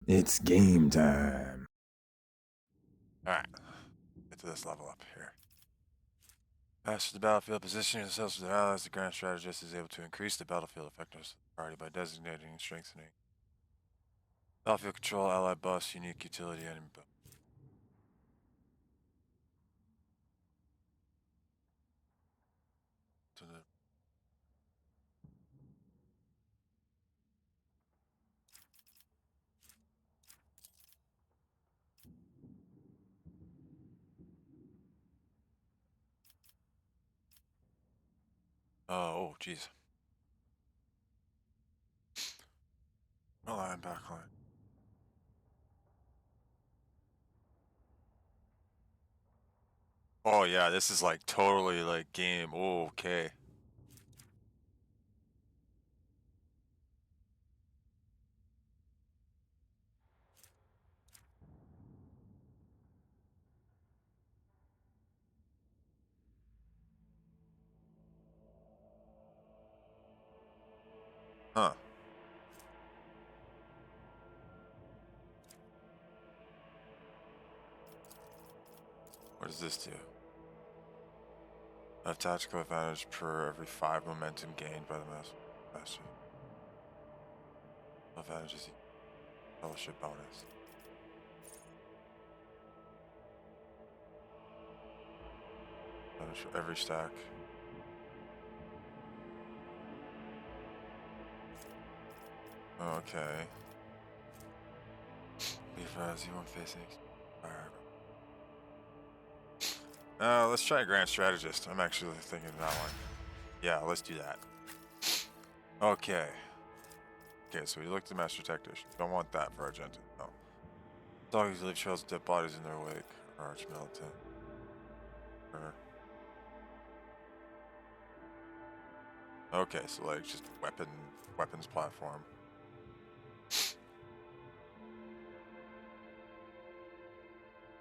It's game time. Alright. Get to this level up here. After the battlefield, positioning yourselves with allies, the Grand Strategist is able to increase the battlefield effectiveness of the party by designating and strengthening battlefield control, ally buffs, unique utility, enemy buff. Oh, jeez. Line, backline. Oh yeah, this is like totally like game. Oh, okay. Huh. What does this do? A tactical advantage per every 5 momentum gained by the master. Advantage is fellowship bonus. Advantage for every stack. Okay. Be advised, you won't face any fire. Let's try Grand Strategist. I'm actually thinking of that one. Yeah, let's do that. Okay. Okay, so we looked at Master Tactician. Don't want that for Argenta. No. Dogs leave trails of dead bodies in their wake. Or Arch Militant. Okay, so like just weapons platform.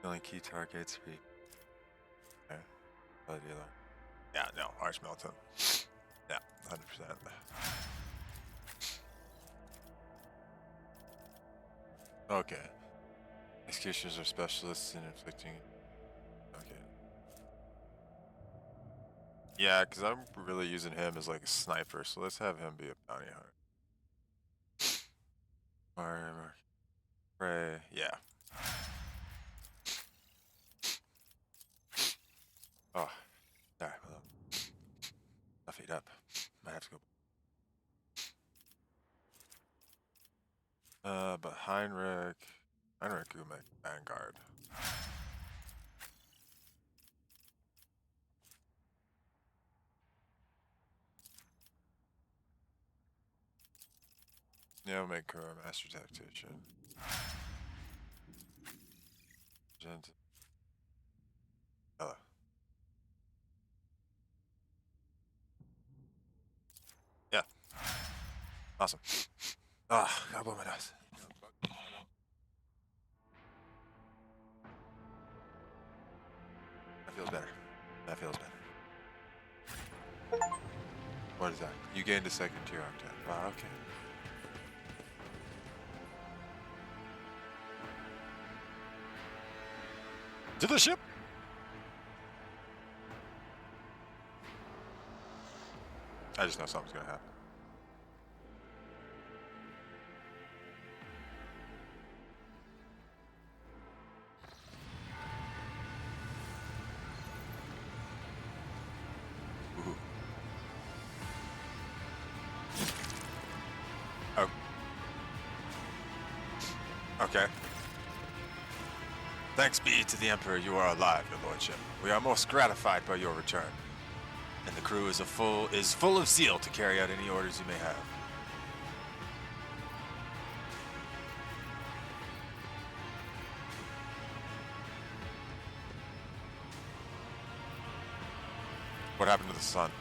Killing key targets. Okay. Yeah, no, Arch Militant. Yeah, 100%. Okay. Executioners are specialists in inflicting. Okay. Yeah, because I'm really using him as like a sniper, so let's have him be a bounty hunter. Warhammer. Prey. Yeah. Oh. Alright, well. I'll feed up. Might have to go. But Heinrich Gumek, Vanguard. Yeah, I'll make her a Master Tactician. Ella. Yeah. Awesome. Ah, gotta blow my nose. That feels better. That feels better. What is that? You gained a second tier octet. Wow, okay. To the ship! I just know something's gonna happen. Ooh. Oh. Okay. Thanks be to the Emperor, you are alive, your lordship. We are most gratified by your return, and the crew is full of zeal to carry out any orders you may have. What happened to the sun?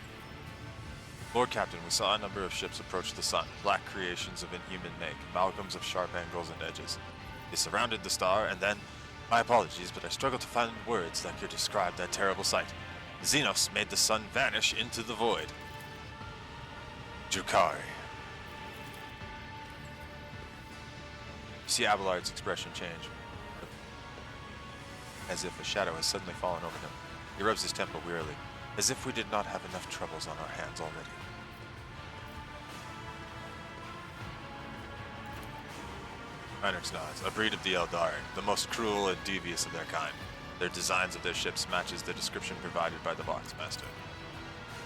Lord Captain, we saw a number of ships approach the sun, black creations of inhuman make, amalgams of sharp angles and edges. They surrounded the star, and then, my apologies, but I struggle to find words that could describe that terrible sight. Xenos made the sun vanish into the void. Drukhari. see Abelard's expression change, as if a shadow has suddenly fallen over him. He rubs his temple wearily, as if we did not have enough troubles on our hands already. Heinrich nods. A breed of the Eldari, the most cruel and devious of their kind. Their designs of their ships matches the description provided by the Boxmaster.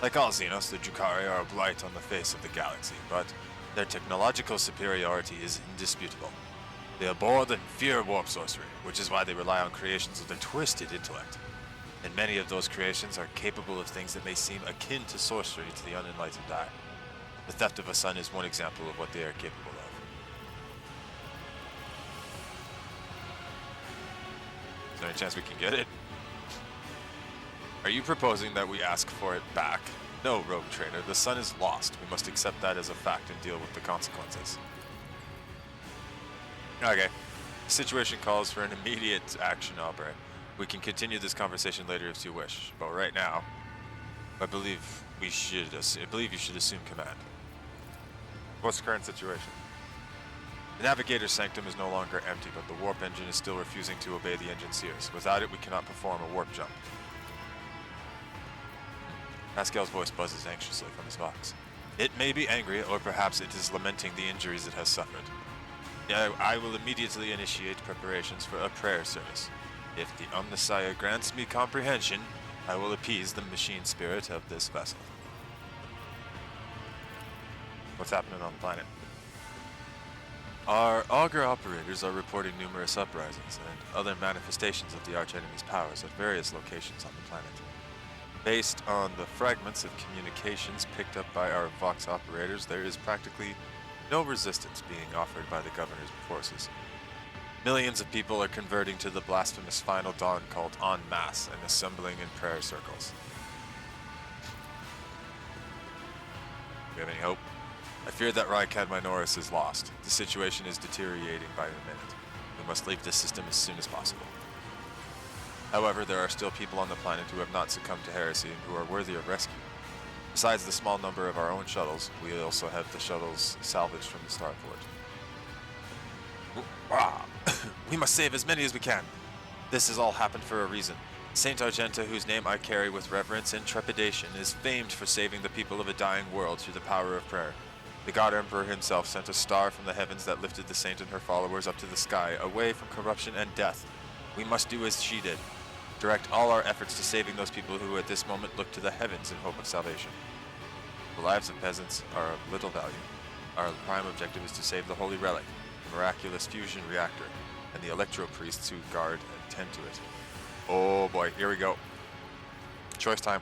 Like all Xenos, the Drukhari are a blight on the face of the galaxy, but their technological superiority is indisputable. They abhor and fear warp sorcery, which is why they rely on creations of their twisted intellect. And many of those creations are capable of things that may seem akin to sorcery to the unenlightened eye. The theft of a sun is one example of what they are capable of. Is there any chance we can get it? Are you proposing that we ask for it back? No, rogue trader, the sun is lost. We must accept that as a fact and deal with the consequences. Okay. The situation calls for an immediate action, Aubrey. We can continue this conversation later if you wish, but right now, I believe you should assume command. What's the current situation? The navigator's sanctum is no longer empty, but the warp engine is still refusing to obey the engine sears. Without it, we cannot perform a warp jump. Pascal's voice buzzes anxiously from his box. It may be angry, or perhaps it is lamenting the injuries it has suffered. I will immediately initiate preparations for a prayer service. If the Omnissiah grants me comprehension, I will appease the machine spirit of this vessel. What's happening on the planet? Our augur operators are reporting numerous uprisings and other manifestations of the archenemy's powers at various locations on the planet. Based on the fragments of communications picked up by our Vox operators, there is practically no resistance being offered by the governor's forces. Millions of people are converting to the blasphemous Final Dawn cult en masse and assembling in prayer circles. Do we have any hope? I fear that Rykad Minoris is lost. The situation is deteriorating by the minute. We must leave this system as soon as possible. However, there are still people on the planet who have not succumbed to heresy and who are worthy of rescue. Besides the small number of our own shuttles, we also have the shuttles salvaged from the starport. We must save as many as we can. This has all happened for a reason. Saint Argenta, whose name I carry with reverence and trepidation, is famed for saving the people of a dying world through the power of prayer. The God Emperor himself sent a star from the heavens that lifted the saint and her followers up to the sky, away from corruption and death. We must do as she did. Direct all our efforts to saving those people who at this moment look to the heavens in hope of salvation. The lives of peasants are of little value. Our prime objective is to save the Holy Relic, the miraculous fusion reactor, and the electro priests who guard and tend to it. Oh boy, here we go. Choice time.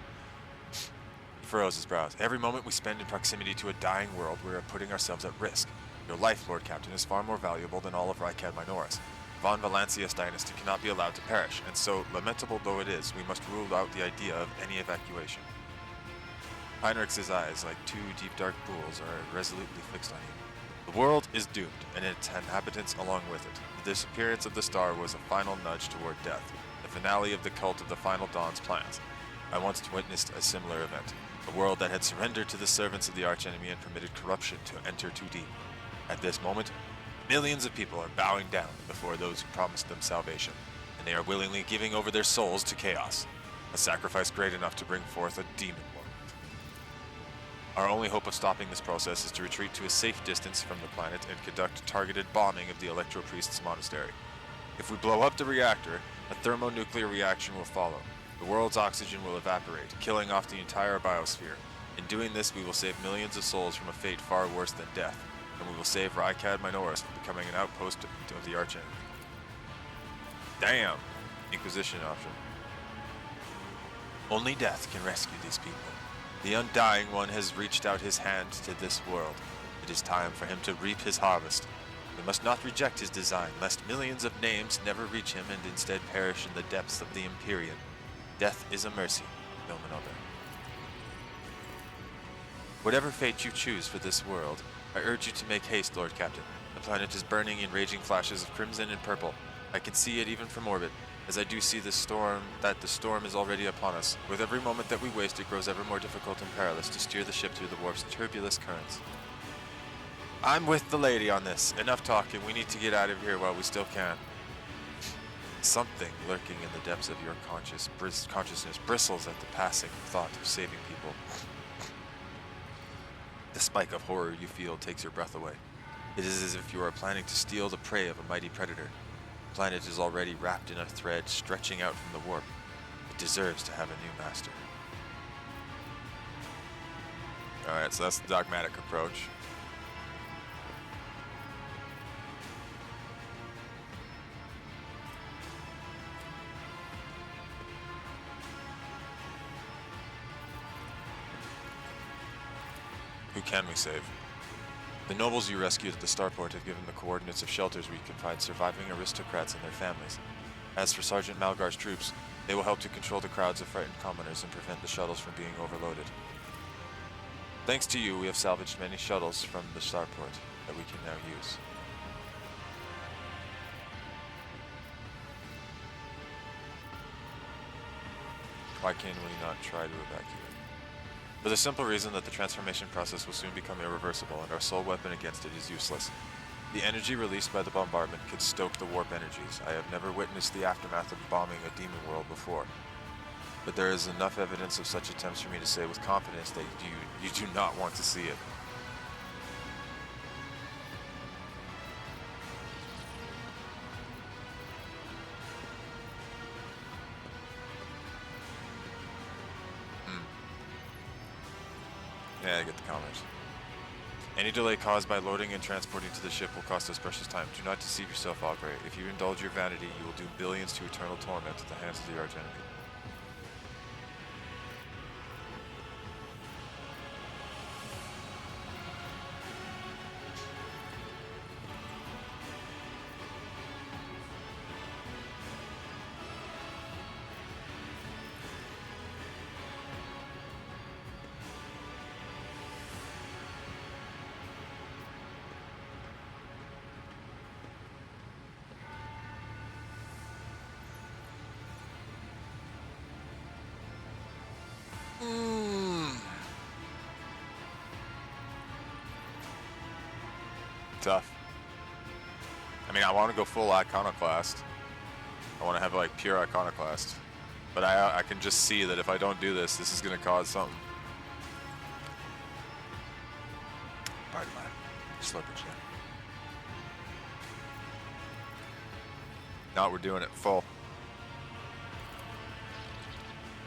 He furrows his brows. Every moment we spend in proximity to a dying world, we are putting ourselves at risk. Your life, Lord Captain, is far more valuable than all of Rykad Minoris. Von Valancius dynasty cannot be allowed to perish, and so, lamentable though it is, we must rule out the idea of any evacuation. Heinrich's eyes, like two deep dark pools, are resolutely fixed on you. The world is doomed, and its inhabitants along with it. The disappearance of the star was a final nudge toward death, the finale of the cult of the Final Dawn's plans. I once witnessed a similar event, a world that had surrendered to the servants of the archenemy and permitted corruption to enter too deep. At this moment, millions of people are bowing down before those who promised them salvation, and they are willingly giving over their souls to chaos, a sacrifice great enough to bring forth a demon world. Our only hope of stopping this process is to retreat to a safe distance from the planet and conduct targeted bombing of the Electro Priest's monastery. If we blow up the reactor, a thermonuclear reaction will follow. The world's oxygen will evaporate, killing off the entire biosphere. In doing this, we will save millions of souls from a fate far worse than death, and we will save Rykad Minoris from becoming an outpost of the archenemy. Damn! Inquisition option. Only death can rescue these people. The Undying One has reached out his hand to this world. It is time for him to reap his harvest. We must not reject his design, lest millions of names never reach him and instead perish in the depths of the Empyrean. Death is a mercy, Nomen. Whatever fate you choose for this world, I urge you to make haste, Lord Captain. The planet is burning in raging flashes of crimson and purple. I can see it even from orbit, as I do see the storm is already upon us. With every moment that we waste, it grows ever more difficult and perilous to steer the ship through the warp's turbulent currents. I'm with the lady on this. Enough talking. We need to get out of here while we still can. Something lurking in the depths of your consciousness bristles at the passing thought of saving people. The spike of horror you feel takes your breath away. It is as if you are planning to steal the prey of a mighty predator. The planet is already wrapped in a thread stretching out from the warp. It deserves to have a new master. Alright, so that's the dogmatic approach. Who can we save? The nobles you rescued at the starport have given the coordinates of shelters we can find surviving aristocrats and their families. As for Sergeant Malgar's troops, they will help to control the crowds of frightened commoners and prevent the shuttles from being overloaded. Thanks to you, we have salvaged many shuttles from the starport that we can now use. Why can we not try to evacuate? For the simple reason that the transformation process will soon become irreversible and our sole weapon against it is useless. The energy released by the bombardment could stoke the warp energies. I have never witnessed the aftermath of bombing a demon world before. But there is enough evidence of such attempts for me to say with confidence that you do not want to see it. Yeah, I get the comments. Any delay caused by loading and transporting to the ship will cost us precious time. Do not deceive yourself, Augury. If you indulge your vanity, you will do billions to eternal torment at the hands of the archenemy. Tough. I mean, I want to go full iconoclast. I want to have like pure iconoclast. But I can just see that if I don't do this, this is going to cause something. Pardon my slippage there. Now we're doing it full.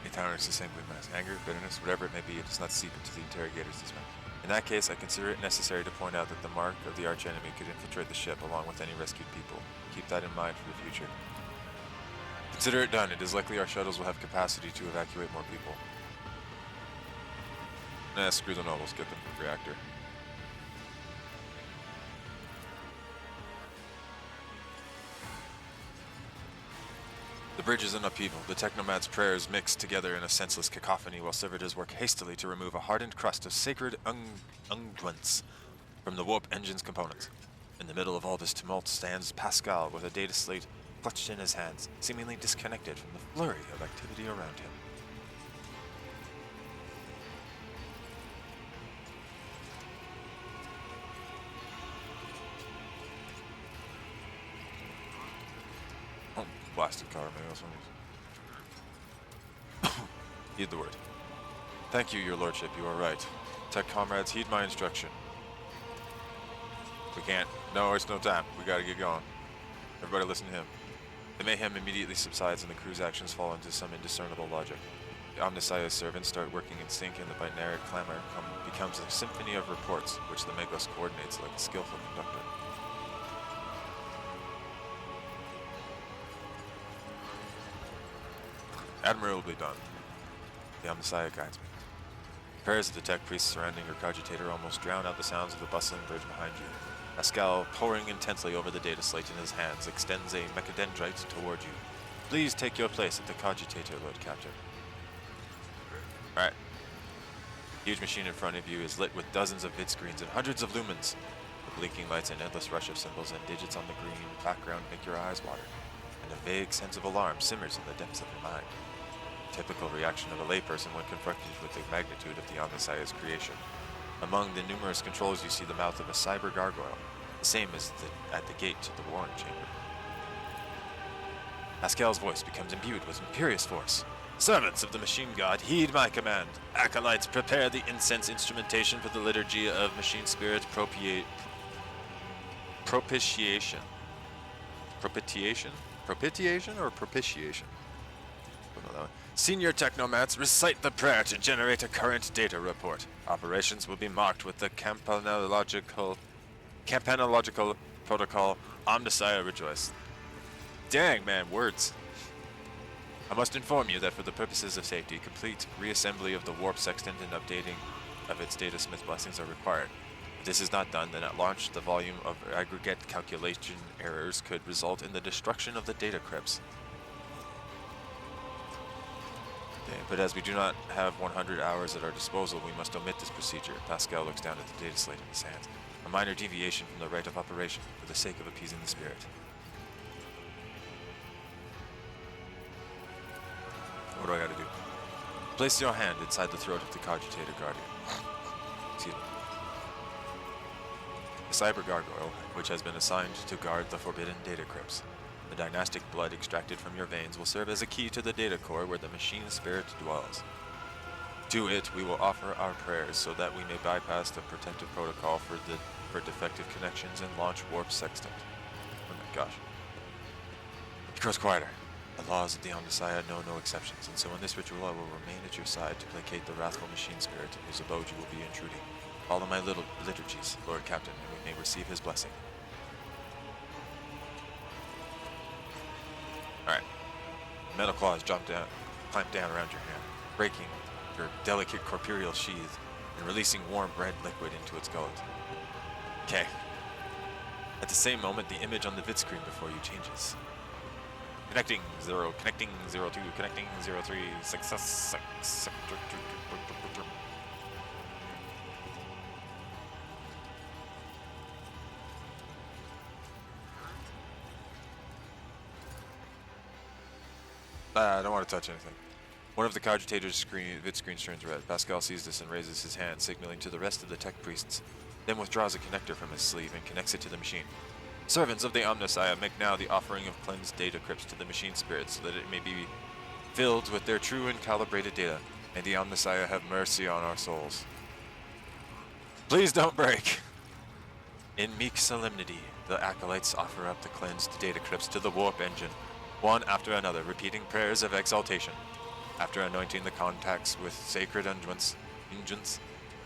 Encounters the same blue mass. Anger, bitterness, whatever it may be, it does not seep into the interrogator's dismay. In that case, I consider it necessary to point out that the mark of the archenemy could infiltrate the ship along with any rescued people. Keep that in mind for the future. Consider it done. It is likely our shuttles will have capacity to evacuate more people. Nah, screw the nobles. Get them to the reactor. The bridge is in upheaval. The technomad's prayers mix together in a senseless cacophony while servitors work hastily to remove a hardened crust of sacred unguents from the warp engine's components. In the middle of all this tumult stands Pascal with a data slate clutched in his hands, seemingly disconnected from the flurry of activity around him. Blasted car, maybe that's one. Heed the word. Thank you, your lordship, you are right. Tech comrades, heed my instruction. We can't. No, it's no time. We gotta get going. Everybody listen to him. The mayhem immediately subsides and the crew's actions fall into some indiscernible logic. The Omnissiah's servants start working in sync and the binary clamor becomes a symphony of reports, which the Magos coordinates like a skillful conductor. Admirably done. The Omnissiah guides me. Prayers of the tech priests surrounding your cogitator almost drown out the sounds of the bustling bridge behind you. Pascal, poring intensely over the data slate in his hands, extends a mechadendrite toward you. Please take your place at the cogitator, Lord Captain. Alright. The huge machine in front of you is lit with dozens of vid screens and hundreds of lumens. The blinking lights and endless rush of symbols and digits on the green background make your eyes water, and a vague sense of alarm simmers in the depths of your mind. Typical reaction of a layperson when confronted with the magnitude of the Omnissiah's creation. Among the numerous controls, you see the mouth of a cyber gargoyle, the same as at the gate to the warren chamber. Pascal's voice becomes imbued with imperious force. Servants of the machine god, heed my command. Acolytes, prepare the incense instrumentation for the liturgy of machine spirit propitiation. Propitiation? Propitiation or propitiation? Don't know that one. Senior technomats, recite the prayer to generate a current data report. Operations will be marked with the campanological protocol Omnissiah Rejoice. Dang, man, words. I must inform you that for the purposes of safety, complete reassembly of the warp sextant and updating of its data smith blessings are required. If this is not done, then at launch, the volume of aggregate calculation errors could result in the destruction of the data crypts. Okay, but as we do not have 100 hours at our disposal, we must omit this procedure. Pascal looks down at the data slate in his hands. A minor deviation from the rite of operation, for the sake of appeasing the spirit. What do I gotta do? Place your hand inside the throat of the Cogitator Guardian. Excuse me. The Cyber Gargoyle, which has been assigned to guard the forbidden data crypts. The dynastic blood extracted from your veins will serve as a key to the data core where the machine spirit dwells. To it, we will offer our prayers so that we may bypass the protective protocol for defective connections and launch warp sextant. Oh my gosh. It grows quieter. The laws of the Omnissiah know no exceptions, and so in this ritual I will remain at your side to placate the wrathful machine spirit in whose abode you will be intruding. Follow my little liturgies, Lord Captain, and we may receive his blessing. Alright. Metal claws clamp down around your hand, breaking your delicate corporeal sheath and releasing warm red liquid into its gullet. Okay. At the same moment, the image on the vid screen before you changes. Connecting 0, connecting 02, connecting 03, success. I don't want to touch anything. One of the Cogitator's vid screens turns red. Pascal sees this and raises his hand, signaling to the rest of the tech priests, then withdraws a connector from his sleeve and connects it to the machine. Servants of the Omnissiah, make now the offering of cleansed data crypts to the machine spirit so that it may be filled with their true and calibrated data. May the Omnissiah have mercy on our souls. Please don't break! In meek solemnity, the acolytes offer up the cleansed data crypts to the warp engine, one after another, repeating prayers of exaltation. After anointing the contacts with sacred unguents,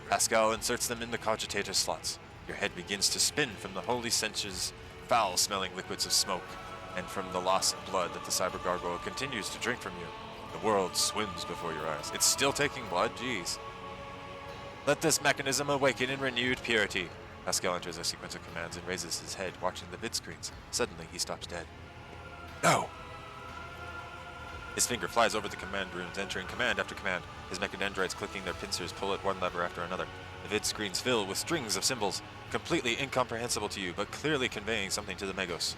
Pascal inserts them in the Cogitator slots. Your head begins to spin from the holy censer's foul-smelling liquids of smoke, and from the loss of blood that the Cyber Gargoyle continues to drink from you. The world swims before your eyes. It's still taking blood? Jeez. Let this mechanism awaken in renewed purity. Pascal enters a sequence of commands and raises his head, watching the vid screens. Suddenly, he stops dead. No! His finger flies over the command rooms, entering command after command. His mechadendrites clicking their pincers pull at one lever after another. The vid screens fill with strings of symbols, completely incomprehensible to you, but clearly conveying something to the Magos.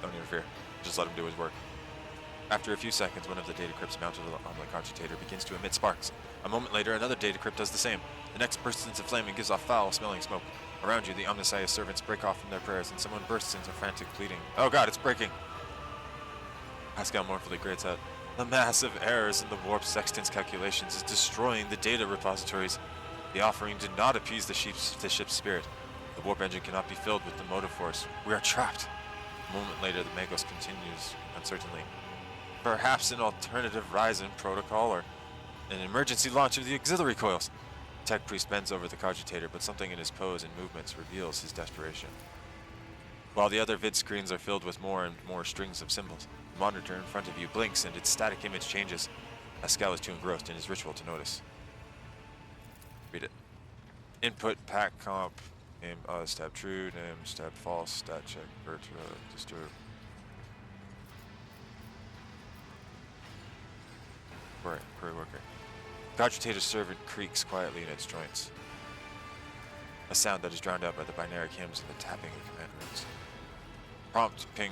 Don't interfere. Just let him do his work. After a few seconds, one of the data crypts mounted on the Cogitator begins to emit sparks. A moment later, another data crypt does the same. The next bursts into flame and gives off foul-smelling smoke. Around you, the Omnissiah servants break off from their prayers, and someone bursts into frantic pleading. Oh god, it's breaking! Pascal mournfully grates out. The massive errors in the warp sextant's calculations is destroying the data repositories. The offering did not appease the ship's spirit. The warp engine cannot be filled with the motive force. We are trapped. A moment later, the Magos continues uncertainly. Perhaps an alternative Ryzen protocol or an emergency launch of the auxiliary coils. The tech priest bends over the Cogitator, but something in his pose and movements reveals his desperation. While the other vid screens are filled with more and more strings of symbols, the monitor in front of you blinks and its static image changes. Pascal is too engrossed in his ritual to notice. Read it. Input, pack, comp, name, stab true, name, stab false, stat check, disturb. Query worker. Cogitator's servant creaks quietly in its joints. A sound that is drowned out by the binary hymns and the tapping of command rooms. Prompt, ping,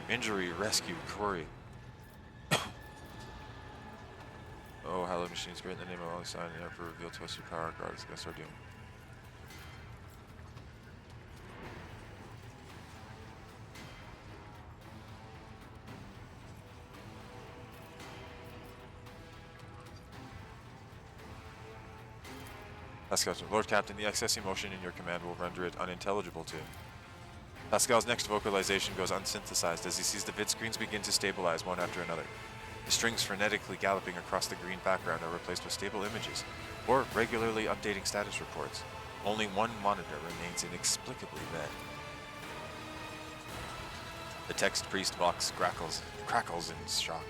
injury, rescue, query. Oh, hallowed machine spirit, in the name of all sign and Emperor, reveal to us your power, guard us against our doom. Pascal, Lord Captain, the excess emotion in your command will render it unintelligible to him. Pascal's next vocalization goes unsynthesized as he sees the vid screens begin to stabilize one after another. The strings frenetically galloping across the green background are replaced with stable images, or regularly updating status reports. Only one monitor remains inexplicably red. The text priest box crackles in shock,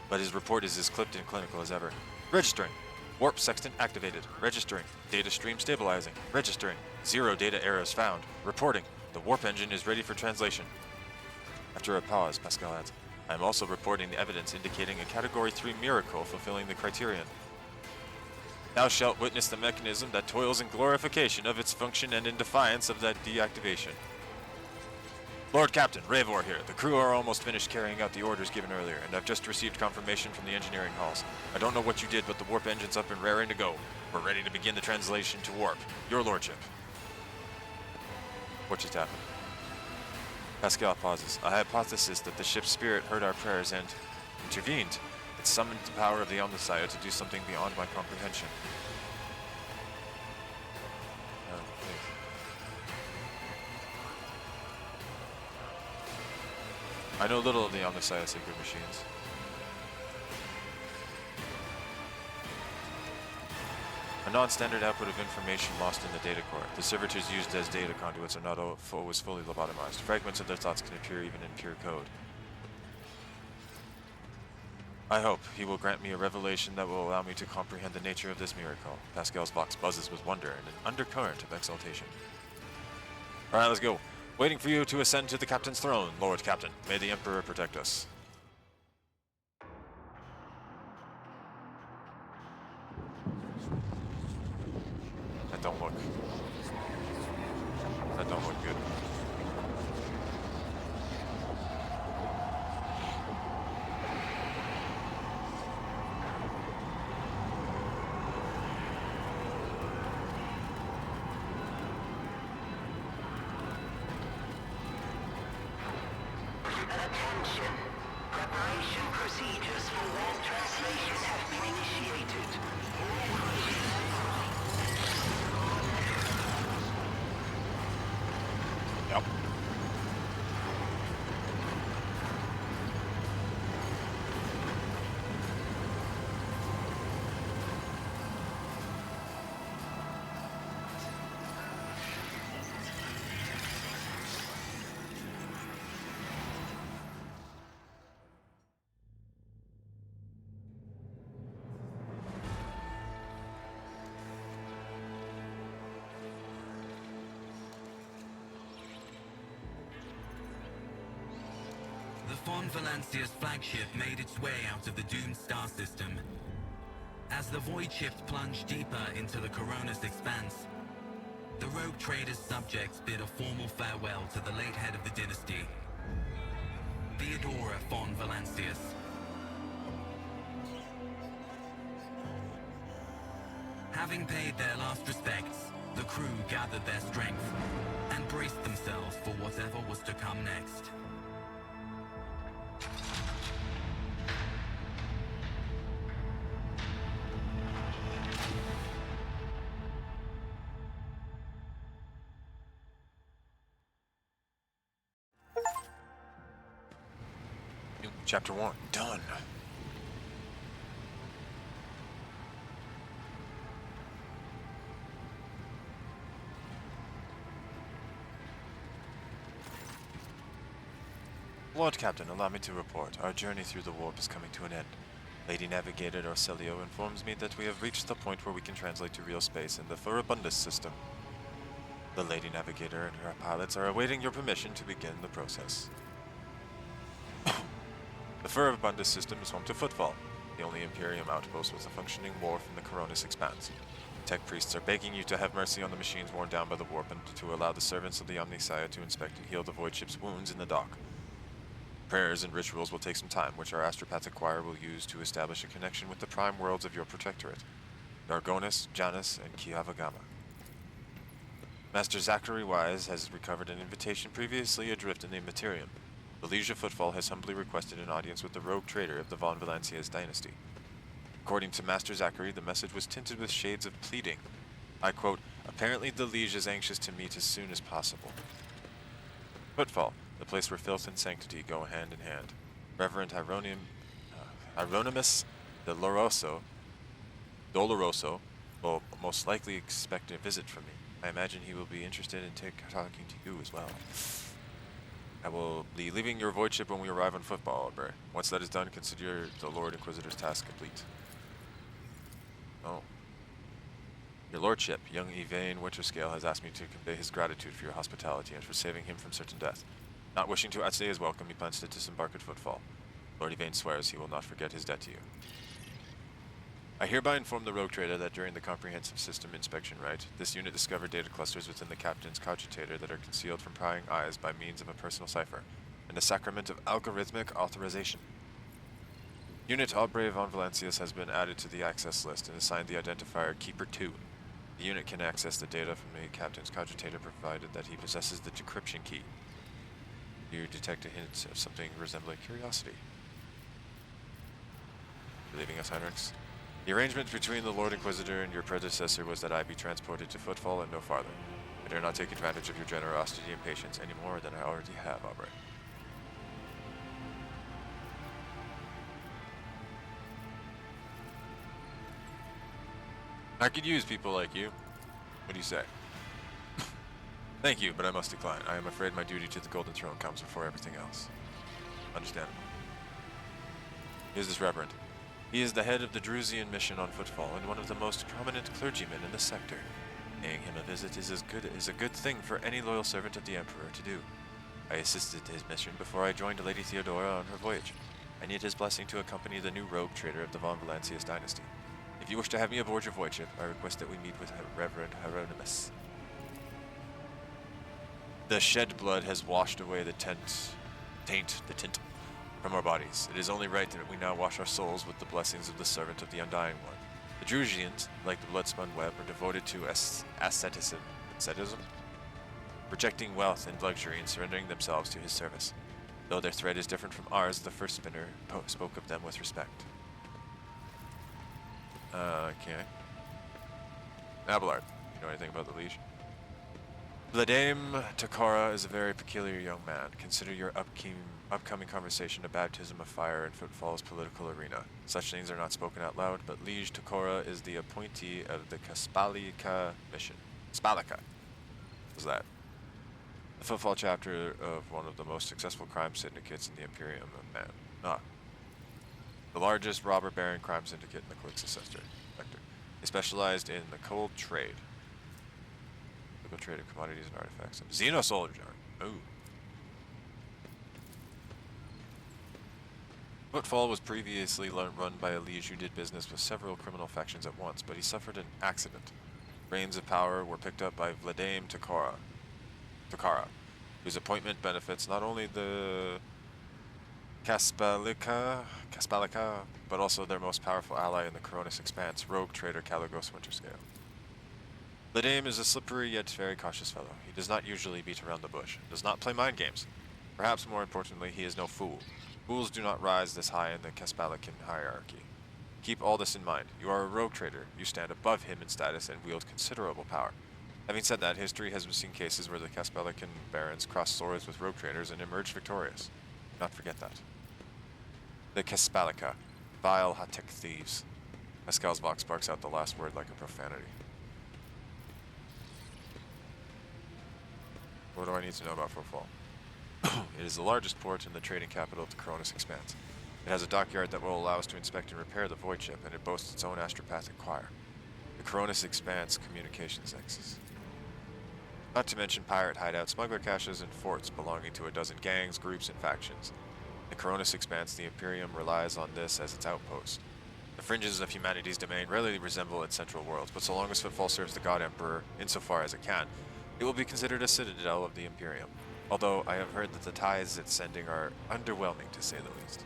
but his report is as clipped and clinical as ever. Registering. Warp sextant activated. Registering. Data stream stabilizing. Registering. 0 data errors found. Reporting. The warp engine is ready for translation. After a pause, Pascal adds, I am also reporting the evidence indicating a Category 3 miracle fulfilling the criterion. Thou shalt witness the mechanism that toils in glorification of its function and in defiance of that deactivation. Lord Captain, Ravor here. The crew are almost finished carrying out the orders given earlier, and I've just received confirmation from the engineering halls. I don't know what you did, but the warp engine's up and raring to go. We're ready to begin the translation to warp. Your lordship. What just happened? Pascal pauses. A hypothesis that the ship's spirit heard our prayers and intervened. It summoned the power of the Omnissiah to do something beyond my comprehension. I know little of the Omnissiah sacred machines. A non-standard output of information lost in the data core. The servitors used as data conduits are not always fully lobotomized. Fragments of their thoughts can appear even in pure code. I hope he will grant me a revelation that will allow me to comprehend the nature of this miracle. Pascal's box buzzes with wonder and an undercurrent of exaltation. Alright, let's go. Waiting for you to ascend to the captain's throne, Lord Captain. May the Emperor protect us. That don't look good. Attention! Preparation procedures for land translation have been initiated. Yep. The Von Valancia's flagship made its way out of the doomed star system. As the void ships plunged deeper into the Corona's expanse, the rogue trader's subjects bid a formal farewell to the late head of the dynasty, Theodora von Valancius. Having paid their last respects, the crew gathered their strength and braced themselves for whatever was to come next. Chapter 1. Done. Lord Captain, allow me to report. Our journey through the warp is coming to an end. Lady Navigator Orcelio informs me that we have reached the point where we can translate to real space in the Furibundus system. The Lady Navigator and her pilots are awaiting your permission to begin the process. The Furibundus system is home to Footfall, the only Imperium outpost with a functioning wharf in the Coronis expanse. Tech priests are begging you to have mercy on the machines worn down by the warp and to allow the servants of the Omnissiah to inspect and heal the void ship's wounds in the dock. Prayers and rituals will take some time, which our astropathic choir will use to establish a connection with the prime worlds of your protectorate, Dargonis, Janus, and Kiavagama. Master Zachary Wise has recovered an invitation previously adrift in the Materium. The Liege of Footfall has humbly requested an audience with the rogue trader of the Von Valancias dynasty. According to Master Zachary, the message was tinted with shades of pleading. I quote, "Apparently the Liege is anxious to meet as soon as possible." Footfall, the place where filth and sanctity go hand in hand. Reverend Hieronymus Doloroso will most likely expect a visit from me. I imagine he will be interested in talking to you as well. I will be leaving your void ship when we arrive on Football, Aubrey. Once that is done, consider the Lord Inquisitor's task complete. Oh. Your Lordship, young Yvain Winterscale has asked me to convey his gratitude for your hospitality and for saving him from certain death. Not wishing to outstay his welcome, he plans to disembark at Footfall. Lord Yvain swears he will not forget his debt to you. I hereby inform the rogue trader that during the comprehensive system inspection right, this unit discovered data clusters within the captain's cogitator that are concealed from prying eyes by means of a personal cipher, and a sacrament of algorithmic authorization. Unit Aubrey von Valancius has been added to the access list and assigned the identifier Keeper 2. The unit can access the data from the captain's cogitator provided that he possesses the decryption key. You detect a hint of something resembling curiosity. You're leaving us, Heinrichs? The arrangement between the Lord Inquisitor and your predecessor was that I be transported to Footfall and no farther. I dare not take advantage of your generosity and patience any more than I already have, Aubrey. I could use people like you. What do you say? Thank you, but I must decline. I am afraid my duty to the Golden Throne comes before everything else. Understandable. Here's this Reverend. He is the head of the Drusian mission on Footfall and one of the most prominent clergymen in the sector. Paying him a visit is a good thing for any loyal servant of the Emperor to do. I assisted his mission before I joined Lady Theodora on her voyage. I need his blessing to accompany the new rogue trader of the Von Valancius dynasty. If you wish to have me aboard your void ship, I request that we meet with Reverend Hieronymus. The shed blood has washed away the taint from our bodies. It is only right that we now wash our souls with the blessings of the servant of the Undying One. The Drusians, like the blood-spun web, are devoted to asceticism, rejecting wealth and luxury and surrendering themselves to his service. Though their thread is different from ours, the first spinner spoke of them with respect. Okay. Abelard, you know anything about the Liege? Vladame Takara is a very peculiar young man. Consider your upcoming conversation a baptism of fire in Footfall's political arena. Such things are not spoken out loud, but Liege Takora is the appointee of the Kaspalika mission. Spalika. What's that? The Footfall chapter of one of the most successful crime syndicates in the Imperium of Man. The largest robber baron crime syndicate in the Calixus sector. They specialized in the cold trade. The trade of commodities and artifacts. And Xenosolar. Ooh. Footfall was previously run by a liege who did business with several criminal factions at once, but he suffered an accident. Reins of power were picked up by Vladame Takara, whose appointment benefits not only the Kaspalika, but also their most powerful ally in the Coronis Expanse, rogue trader Caligos Winterscale. Vladame is a slippery yet very cautious fellow. He does not usually beat around the bush, does not play mind games. Perhaps more importantly, he is no fool. Fools do not rise this high in the Kaspalikan hierarchy. Keep all this in mind. You are a rogue trader. You stand above him in status and wield considerable power. Having said that, history has seen cases where the Kaspalikan barons crossed swords with rogue traders and emerged victorious. Do not forget that. The Kaspalika, vile Hatek thieves. Pascal's Vox barks out the last word like a profanity. What do I need to know about Footfall? It is the largest port in the trading capital of the Coronis Expanse. It has a dockyard that will allow us to inspect and repair the void ship, and it boasts its own astropathic choir. The Coronis Expanse communications nexus. Not to mention pirate hideouts, smuggler caches, and forts belonging to a dozen gangs, groups, and factions. The Coronis Expanse, the Imperium relies on this as its outpost. The fringes of humanity's domain rarely resemble its central worlds, but so long as Footfall serves the God Emperor insofar as it can, it will be considered a citadel of the Imperium. although I have heard that the ties it's sending are underwhelming to say the least.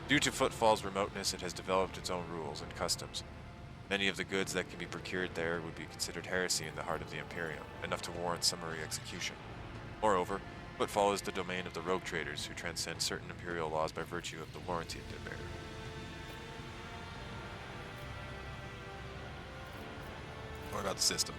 Due to Footfall's remoteness, it has developed its own rules and customs. Many of the goods that can be procured there would be considered heresy in the heart of the Imperium, enough to warrant summary execution. Moreover, Footfall is the domain of the rogue traders who transcend certain Imperial laws by virtue of the warranty they bear. What about the system?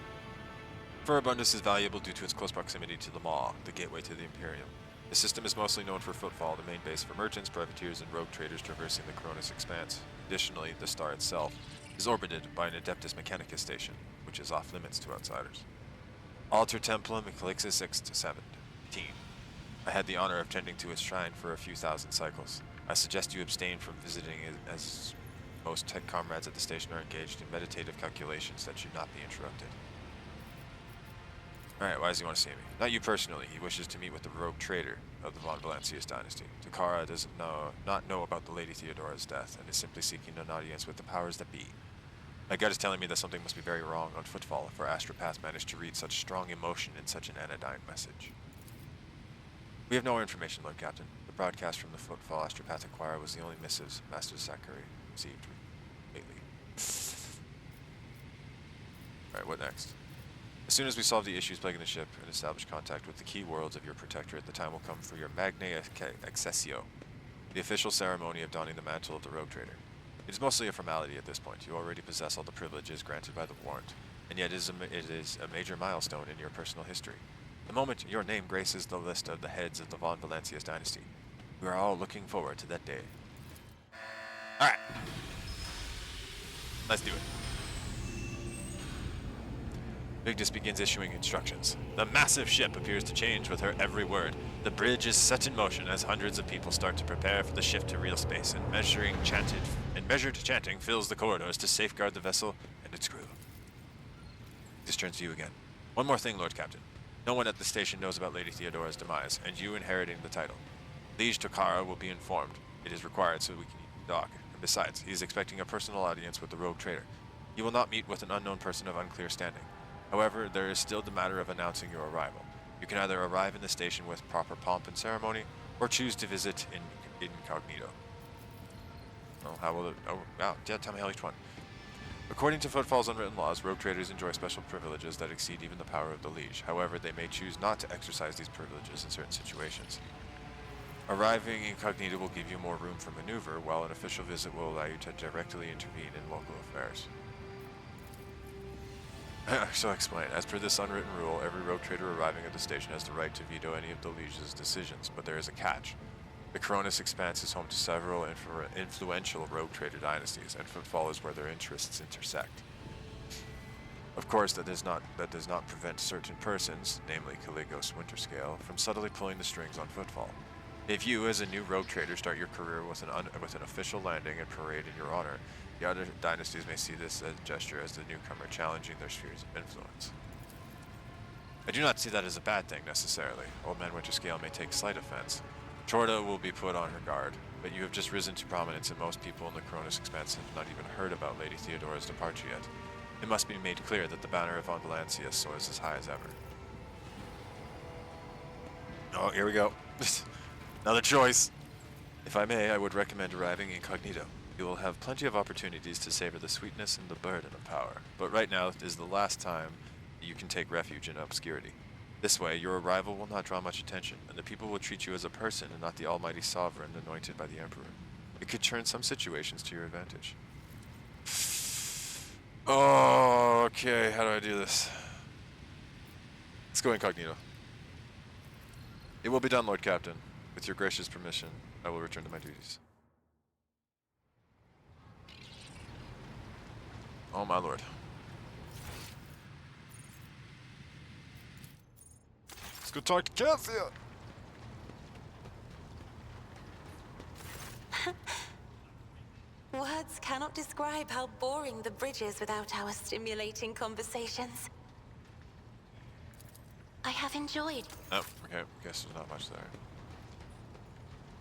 Furibundus is valuable due to its close proximity to the Maw, the gateway to the Imperium. The system is mostly known for Footfall, the main base for merchants, privateers, and rogue traders traversing the Coronis Expanse. Additionally, the star itself is orbited by an Adeptus Mechanicus station, which is off limits to outsiders. Alter Templum Eclixis Ext 17. I had the honor of tending to its shrine for a few thousand cycles. I suggest you abstain from visiting it, as most tech comrades at the station are engaged in meditative calculations that should not be interrupted. Alright, why does he want to see me? Not you personally. He wishes to meet with the rogue trader of the Von Valancius dynasty. Drukhari does not know about the Lady Theodora's death, and is simply seeking an audience with the powers that be. My gut is telling me that something must be very wrong on Footfall for Astropath managed to read such strong emotion in such an anodyne message. We have no information, Lord Captain. The broadcast from the Footfall Astropath Inquirer was the only missives Master Zachary received lately. Alright, what next? As soon as we solve the issues plaguing the ship and establish contact with the key worlds of your protectorate, the time will come for your Magna Accessio, the official ceremony of donning the mantle of the rogue trader. It is mostly a formality at this point. You already possess all the privileges granted by the warrant, and yet it is a major milestone in your personal history. The moment your name graces the list of the heads of the Von Valancius dynasty, we are all looking forward to that day. Alright. Let's do it. Vigdis begins issuing instructions. The massive ship appears to change with her every word. The bridge is set in motion as hundreds of people start to prepare for the shift to real space, and measured chanting fills the corridors to safeguard the vessel and its crew. This turns to you again. One more thing, Lord Captain. No one at the station knows about Lady Theodora's demise, and you inheriting the title. Liege Drukhari will be informed. It is required so we can dock. And besides, he is expecting a personal audience with the rogue trader. He will not meet with an unknown person of unclear standing. However, there is still the matter of announcing your arrival. You can either arrive in the station with proper pomp and ceremony, or choose to visit incognito. Well, how will it... Oh, wow, yeah, tell me how each one. According to Footfall's unwritten laws, rogue traders enjoy special privileges that exceed even the power of the Liege. However, they may choose not to exercise these privileges in certain situations. Arriving incognito will give you more room for maneuver, while an official visit will allow you to directly intervene in local affairs. So explain. As per this unwritten rule, every rogue trader arriving at the station has the right to veto any of the Liege's decisions, but there is a catch. The Coronis Expanse is home to several influential rogue trader dynasties, and Footfall is where their interests intersect. Of course, that does not prevent certain persons, namely Caligos Winterscale, from subtly pulling the strings on Footfall. If you, as a new rogue trader, start your career with an official landing and parade in your honor, the other dynasties may see this as a gesture as the newcomer challenging their spheres of influence. I do not see that as a bad thing, necessarily. Old Man Winterscale may take slight offense. Chorda will be put on her guard, but you have just risen to prominence, and most people in the Coronis Expanse have not even heard about Lady Theodora's departure yet. It must be made clear that the banner of Von Valancius soars as high as ever. Oh, here we go. Another choice. If I may, I would recommend arriving incognito. You will have plenty of opportunities to savor the sweetness and the burden of power, but right now is the last time you can take refuge in obscurity. This way, your arrival will not draw much attention, and the people will treat you as a person and not the almighty sovereign anointed by the Emperor. It could turn some situations to your advantage. Oh, okay, how do I do this? Let's go incognito. It will be done, Lord Captain. With your gracious permission, I will return to my duties. Oh, my lord. Let's go talk to Cassia! Words cannot describe how boring the bridge is without our stimulating conversations. I have enjoyed. Oh, okay. Guess there's not much there.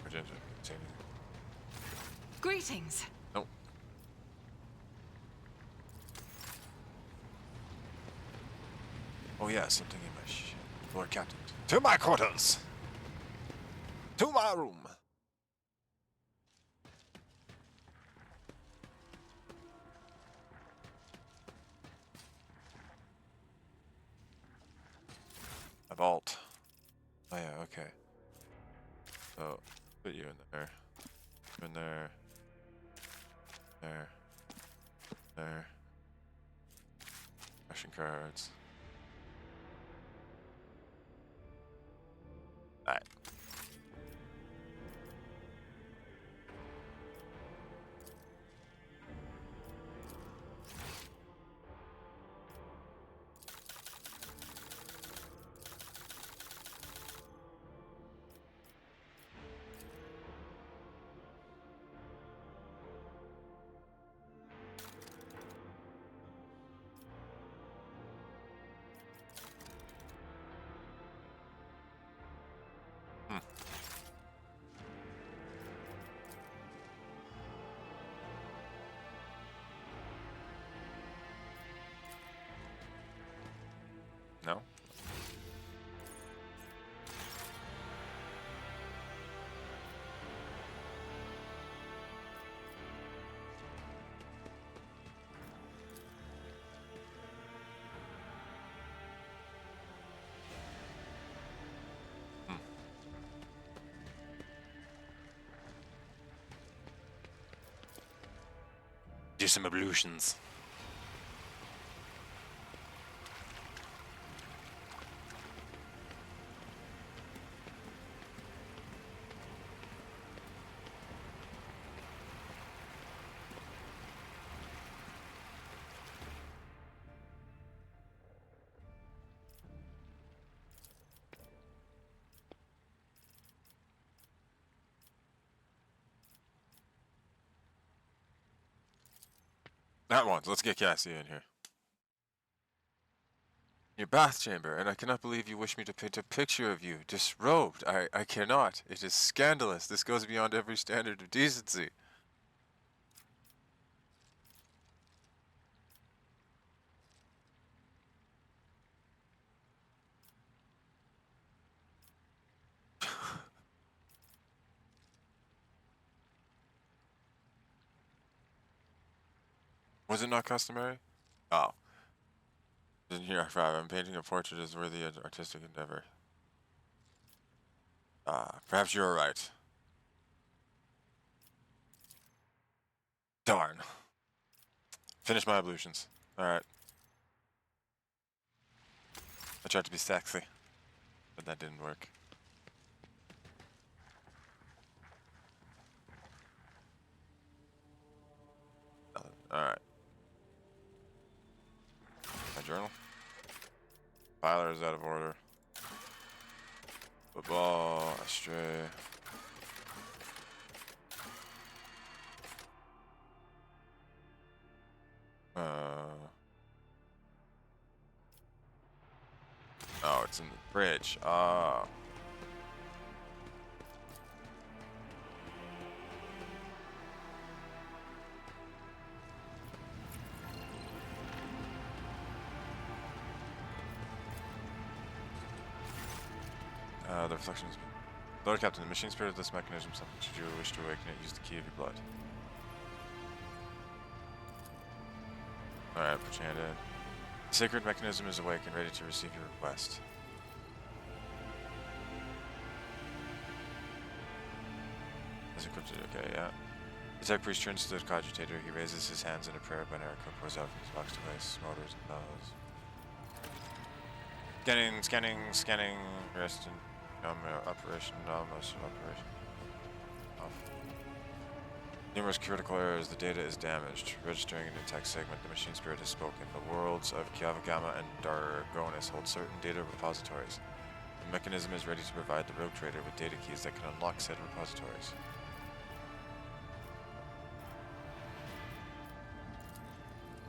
Virginia, say anything. Greetings. Nope. Oh yeah, something in my shit. Lord Captain. To my quarters! To my room! A vault. Oh yeah, okay. So, put you in there. In there. There. There. Russian cards. Alright. No? Do some ablutions. At once, let's get Cassie in here. Your bath chamber, and I cannot believe you wish me to paint a picture of you, disrobed. I cannot. It is scandalous. This goes beyond every standard of decency. Was it not customary? Oh. In here, I'm painting a portrait as worthy of artistic endeavor. Perhaps you're right. Darn. Finish my ablutions. Alright. I tried to be sexy, but that didn't work. Alright. My journal. Filer is out of order. Football, astray. Oh, it's in the fridge. The reflections. Lord Captain, the machine spirit of this mechanism is something. Should you wish to awaken it, use the key of your blood. Alright, put your hand in. The sacred mechanism is awake and ready to receive your request. Is encrypted, okay, yeah. The tech priest turns to the cogitator. He raises his hands in a prayer. Benerica pours out from his box device, motors and bells. Scanning, scanning, scanning. Rest and operation, almost operation. Off. Numerous critical errors. The data is damaged. Registering a new text segment. The machine spirit has spoken. The worlds of Kiavagama and Dargonis hold certain data repositories. The mechanism is ready to provide the rogue trader with data keys that can unlock said repositories.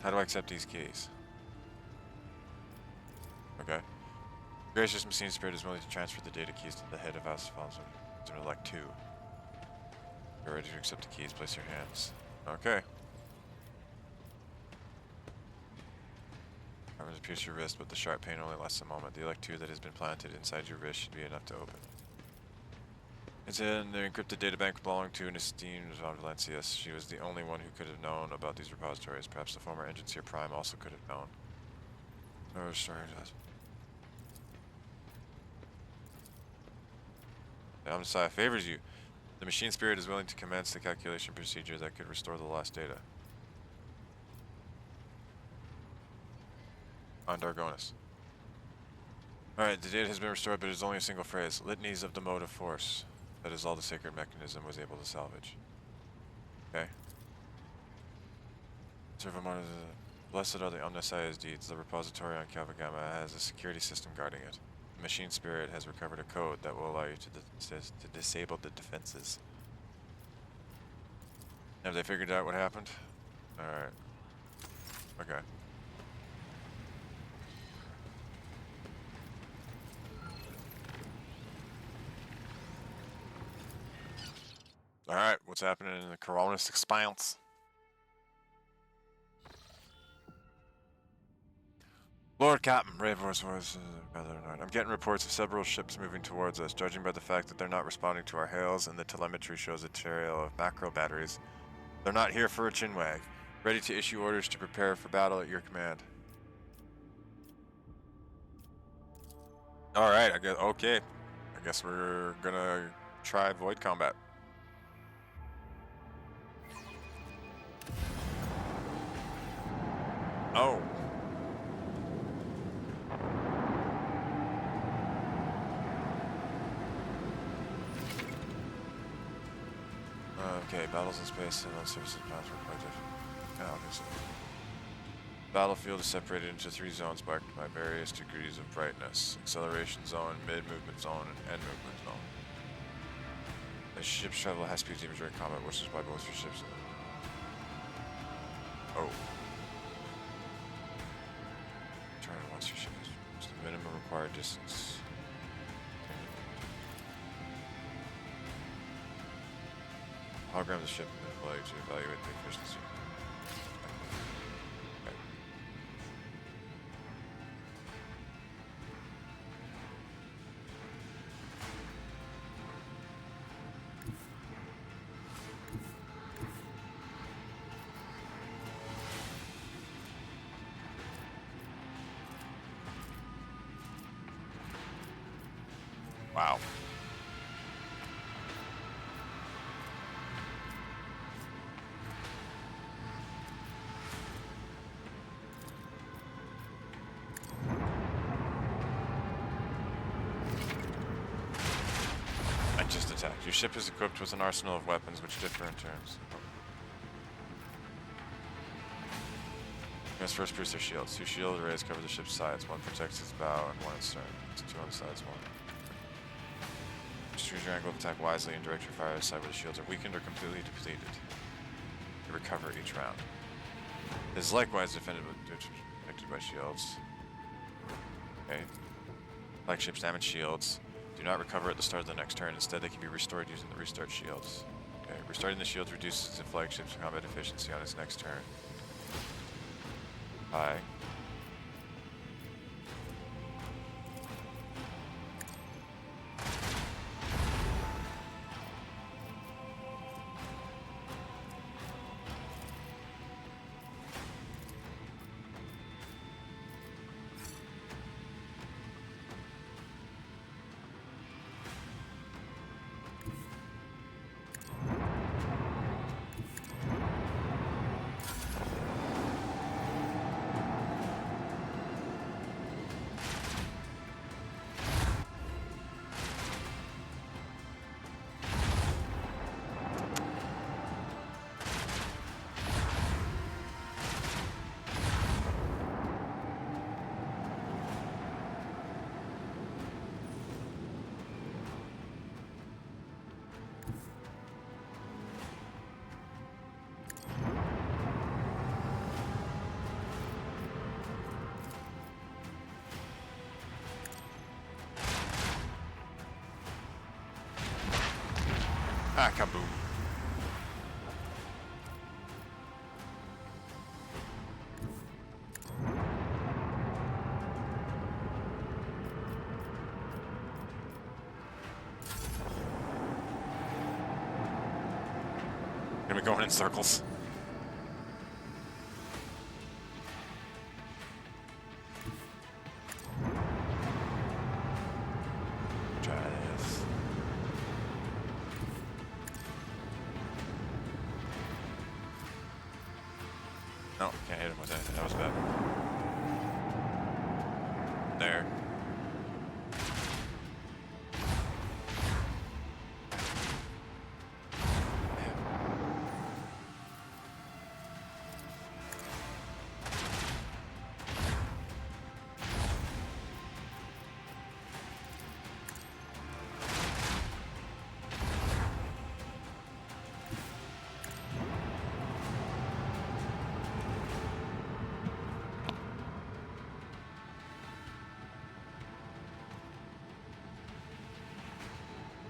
How do I accept these keys? Okay. Gracious machine spirit is willing to transfer the data keys to the head of House Alfonso. Elect 2. You're ready to accept the keys. Place your hands. Okay. pierce your wrist, but the sharp pain only lasts a moment. The electrode that has been planted inside your wrist should be enough to open. It's in the encrypted databank belonging to an esteemed Von Valencius. She was the only one who could have known about these repositories. Perhaps the former Engineer Prime also could have known. Oh, sorry. The Omnissiah favors you. The machine spirit is willing to commence the calculation procedure that could restore the lost data. On Dargonis. Alright, the data has been restored, but it is only a single phrase. Litanies of the motive force. That is all the sacred mechanism was able to salvage. Okay. Blessed are the Omnissiah's deeds. The repository on Calvagama has a security system guarding it. The machine spirit has recovered a code that will allow you to disable the defenses. Have they figured out what happened? Alright. Okay. Alright, what's happening in the Coronis Expanse? Lord Captain, Ravor's voice is rather annoyed. I'm getting reports of several ships moving towards us. Judging by the fact that they're not responding to our hails and the telemetry shows a trail of macro batteries, they're not here for a chinwag. Ready to issue orders to prepare for battle at your command. Alright, I guess, okay. I guess we're gonna try void combat. Oh. Okay, battles in space and on surface paths were quite different. Yeah, obviously. Battlefield is separated into 3 zones marked by various degrees of brightness. Acceleration zone, mid-movement zone, and end movement zone. The ships travel at high speeds even during combat, which is why both your ships... Oh. Turn once your ship is the minimum required distance. Hologram of the ship and allow you to evaluate the efficiency. Okay. Wow. Just attacked. Your ship is equipped with an arsenal of weapons which differ in terms. Yes, first pierce their shields. 2 shield arrays cover the ship's sides. 1 protects its bow and 1 its stern. 2 on the sides, 1. Just choose your angle of attack wisely and direct your fire to the side where the shields are weakened or completely depleted. You recover each round. It is likewise protected by shields. Okay. Flagships damage shields. Do not recover at the start of the next turn. Instead, they can be restored using the restart shields. Okay, restarting the shields reduces the flagship's combat efficiency on its next turn. Bye. Ah, kaboom. going in circles. Try this. No, can't hit him with anything. That was bad. There.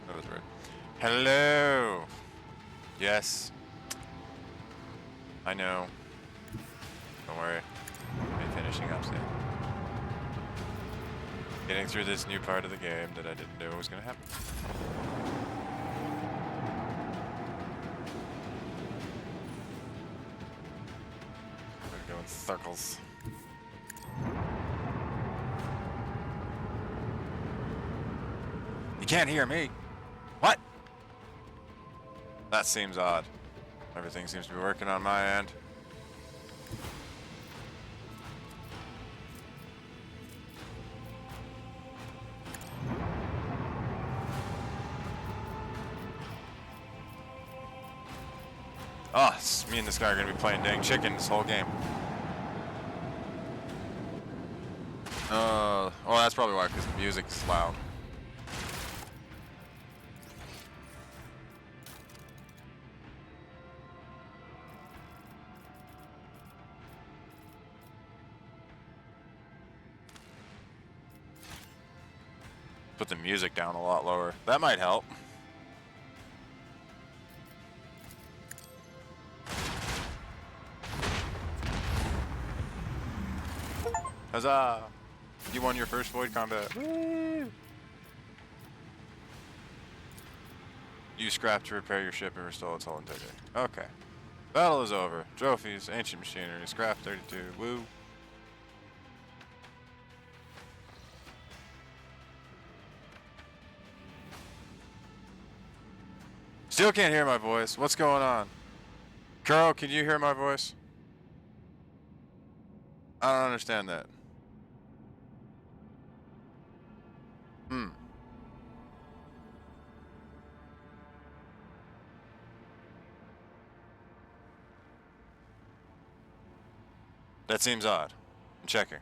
That was weird. Hello. Yes. I know. Don't worry. I'll be finishing up soon. Getting through this new part of the game that I didn't know was going to happen. I'm going to go in circles. You can't hear me. What? That seems odd. Everything seems to be working on my end. Oh, me and this guy are gonna be playing dang chicken this whole game. Oh, that's probably why, because the music's loud. Put the music down a lot lower. That might help. Huzzah! You won your first void combat. Woo! Use scrap to repair your ship and restore its hull integrity. Okay. Battle is over. Trophies, ancient machinery, scrap 32. Woo! Still can't hear my voice. What's going on? Carl, can you hear my voice? I don't understand that. That seems odd. I'm checking.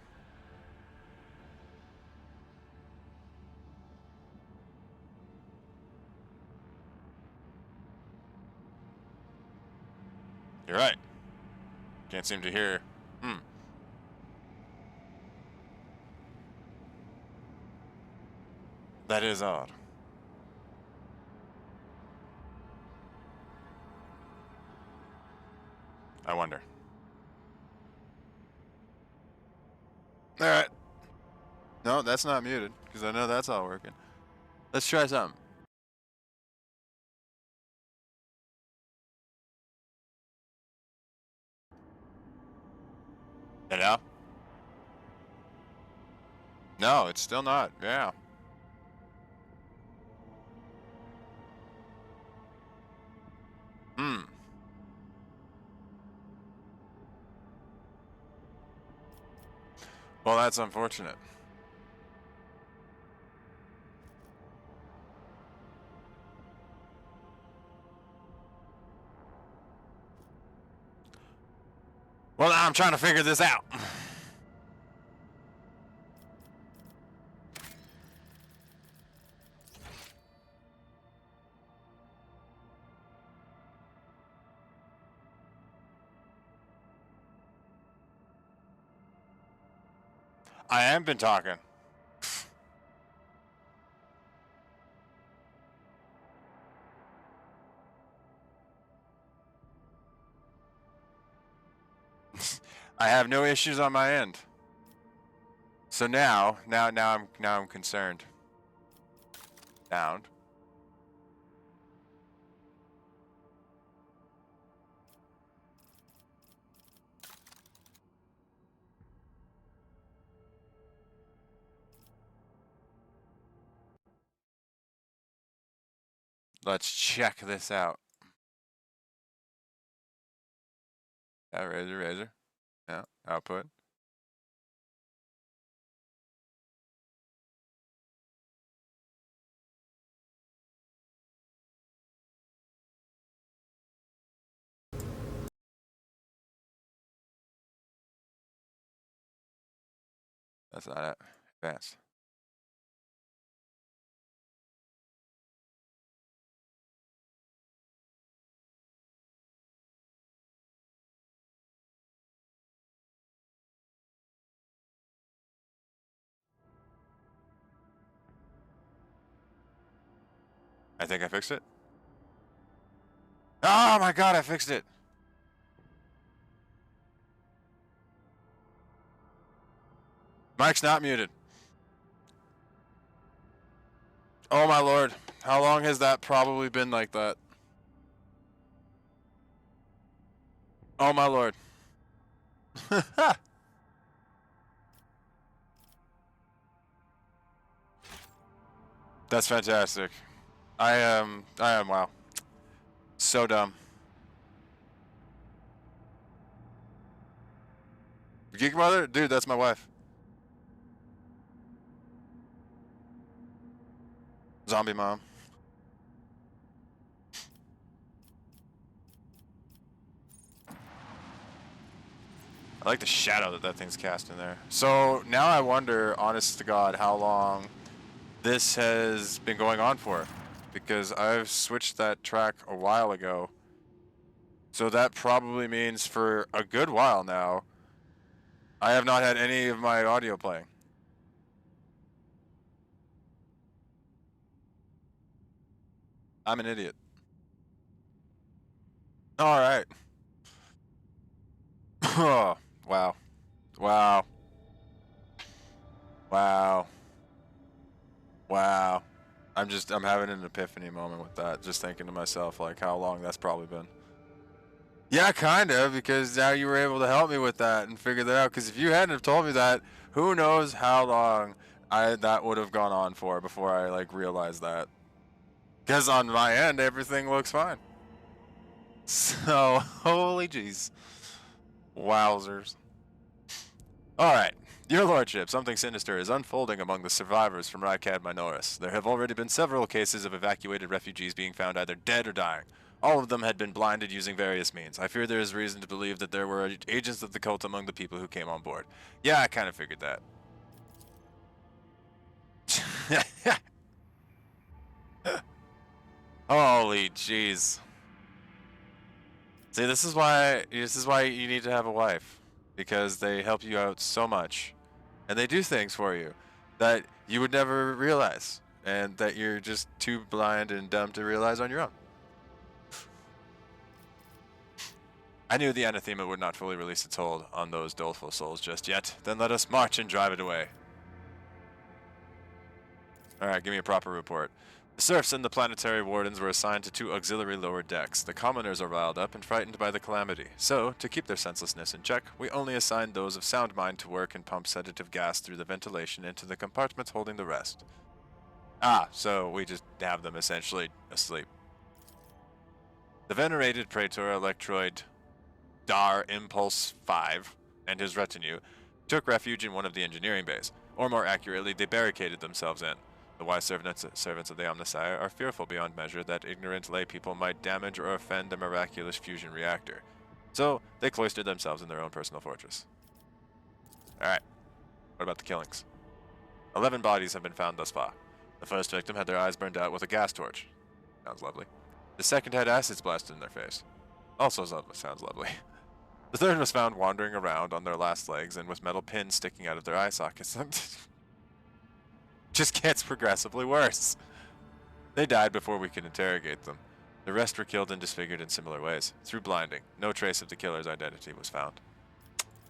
You're right. Can't seem to hear. That is odd. I wonder. Alright. No, that's not muted, because I know that's all working. Let's try something. Hello? No, it's still not. Yeah. Well, that's unfortunate. Well, now I'm trying to figure this out. I have been talking. I have no issues on my end. So now I'm concerned. Sound. Let's check this out. Yeah, razor. Yeah, output. That's not it. Advanced. I think I fixed it. Oh my god, I fixed it! Mike's not muted. Oh my lord. How long has that probably been like that? Oh my lord. That's fantastic. I am, wow. So dumb. Geek Mother? Dude, that's my wife. Zombie mom. I like the shadow that thing's casting there. So now I wonder, honest to God, how long this has been going on for. Because I've switched that track a while ago. So that probably means for a good while now, I have not had any of my audio playing. I'm an idiot. Alright. Oh, wow. Wow. Wow. Wow. I'm having an epiphany moment with that. Just thinking to myself, like, how long that's probably been. Yeah, kind of, because now you were able to help me with that and figure that out. Because if you hadn't have told me that, who knows how long that would have gone on for before I, like, realized that. Because on my end, everything looks fine. So, holy jeez. Wowzers. Alright. Your Lordship, something sinister is unfolding among the survivors from Rykad Minoris. There have already been several cases of evacuated refugees being found either dead or dying. All of them had been blinded using various means. I fear there is reason to believe that there were agents of the cult among the people who came on board. Yeah, I kind of figured that. Holy jeez. See, this is why you need to have a wife, because they help you out so much, and they do things for you that you would never realize, and that you're just too blind and dumb to realize on your own. I knew the anathema would not fully release its hold on those doleful souls just yet. Then let us march and drive it away. Alright, give me a proper report. The serfs and the planetary wardens were assigned to 2 auxiliary lower decks. The commoners are riled up and frightened by the calamity. So, to keep their senselessness in check, we only assigned those of sound mind to work and pump sedative gas through the ventilation into the compartments holding the rest. Ah, so we just have them essentially asleep. The venerated Praetor Electroid Dar Impulse 5 and his retinue took refuge in one of the engineering bays, or more accurately, they barricaded themselves in. The wise servants of the Omnissiah are fearful beyond measure that ignorant lay people might damage or offend the miraculous fusion reactor. So, they cloistered themselves in their own personal fortress. Alright, what about the killings? 11 bodies have been found thus far. The first victim had their eyes burned out with a gas torch. Sounds lovely. The second had acids blasted in their face. Also sounds lovely. The third was found wandering around on their last legs and with metal pins sticking out of their eye sockets. Just gets progressively worse. They died before we could interrogate them. The rest were killed and disfigured in similar ways. Through blinding, no trace of the killer's identity was found.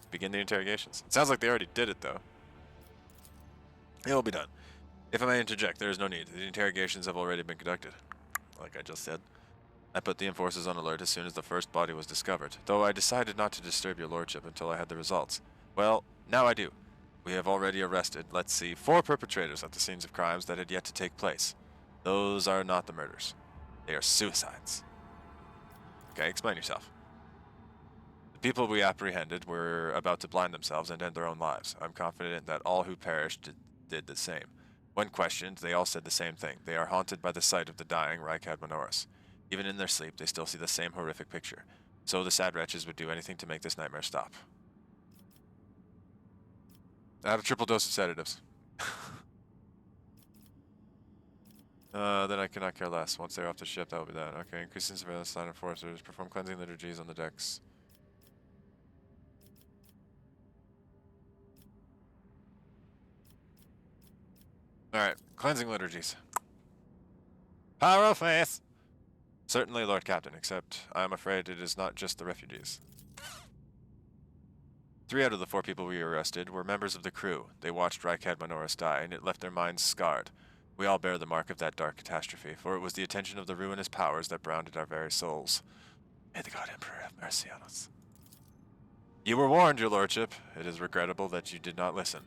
Begin the interrogations. It sounds like they already did it, though. It will be done. If I may interject, there is no need. The interrogations have already been conducted. Like I just said. I put the enforcers on alert as soon as the first body was discovered, though I decided not to disturb your lordship until I had the results. Well, now I do. We have already arrested, 4 perpetrators at the scenes of crimes that had yet to take place. Those are not the murders. They are suicides. Okay, explain yourself. The people we apprehended were about to blind themselves and end their own lives. I'm confident that all who perished did the same. When questioned, they all said the same thing. They are haunted by the sight of the dying Rykad Minoris. Even in their sleep, they still see the same horrific picture. So the sad wretches would do anything to make this nightmare stop. Add a triple dose of sedatives. Then I cannot care less. Once they're off the ship, that will be that. Okay, increasing surveillance, line enforcers, perform cleansing liturgies on the decks. Alright, cleansing liturgies. Power of faith! Certainly, Lord Captain, except I am afraid it is not just the refugees. 3 out of the 4 people we arrested were members of the crew. They watched Rykad Minoris die, and it left their minds scarred. We all bear the mark of that dark catastrophe, for it was the attention of the ruinous powers that browned our very souls. May the God Emperor have mercy on us. You were warned, your lordship. It is regrettable that you did not listen.